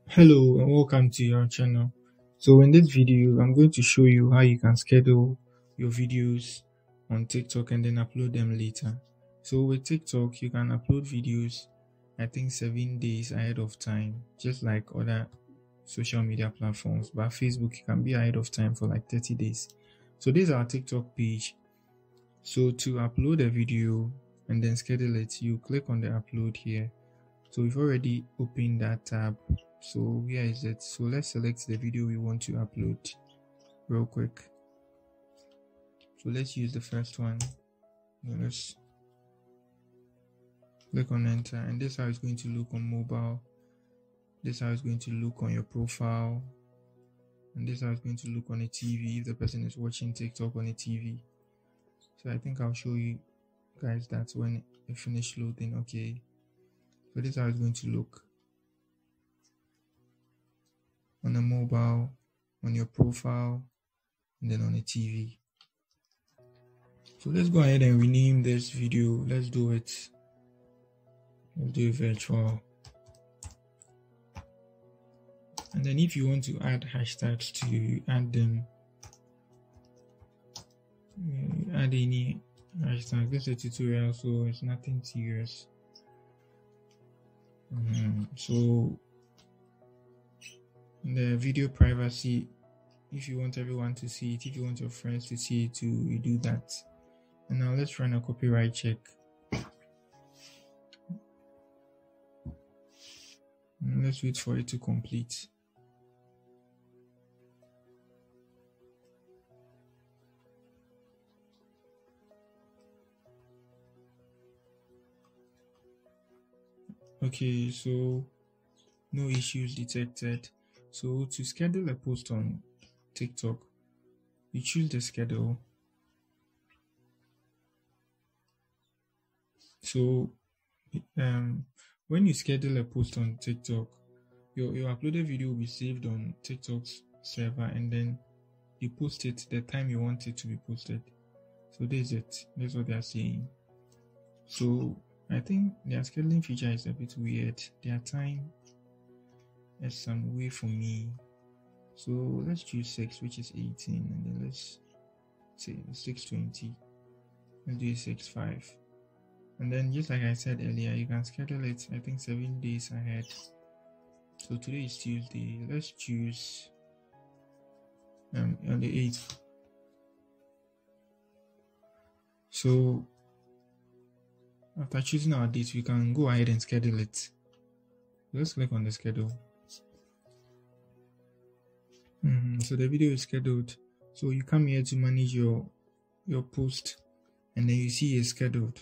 Hello and welcome to your channel. So in this video, I'm going to show you how you can schedule your videos on TikTok and then upload them later. So with TikTok, you can upload videos, I think 7 days ahead of time, just like other social media platforms. But Facebook, you can be ahead of time for like 30 days. So this is our TikTok page. So to upload a video and then schedule it, you click on the upload here. So we've already opened that tab. So where is it? So let's select the video we want to upload real quick. So let's use the first one. Let's click on enter, and this is how it's going to look on mobile. This is how it's going to look on your profile, and this is how it's going to look on a TV if the person is watching TikTok on a TV. So I think I'll show you guys that when it finishes loading. Okay, so this is how it's going to look on a mobile, on your profile, and then on a TV. So let's go ahead and rename this video. Let's do it virtual. And then if you want to add hashtags to you add them. Add any hashtag. This is a tutorial, so it's nothing serious. So the video privacy, if you want everyone to see it, if you want your friends to see it too, you do that. And now let's run a copyright check. And let's wait for it to complete. Okay, so no issues detected. So to schedule a post on TikTok, you choose the schedule. So when you schedule a post on TikTok, your uploaded video will be saved on TikTok's server, and then you post it the time you want it to be posted. So this is it. That's what they are saying. So I think their scheduling feature is a bit weird. Their time is some way for me. So let's choose 6, which is 18, and then let's say 6:20. Let's do 6:05. And then just like I said earlier, you can schedule it, I think 7 days ahead. So today is Tuesday. Let's choose on the 8th. So after choosing our date, we can go ahead and schedule it. Let's click on the schedule. So the video is scheduled. So you come here to manage your post, and then you see it's scheduled.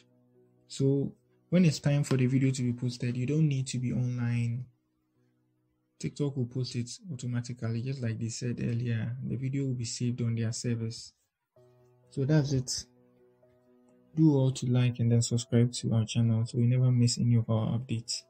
So when it's time for the video to be posted, you don't need to be online. TikTok will post it automatically, just like they said earlier. The video will be saved on their service. So that's it. Do all to like and then subscribe to our channel so you never miss any of our updates.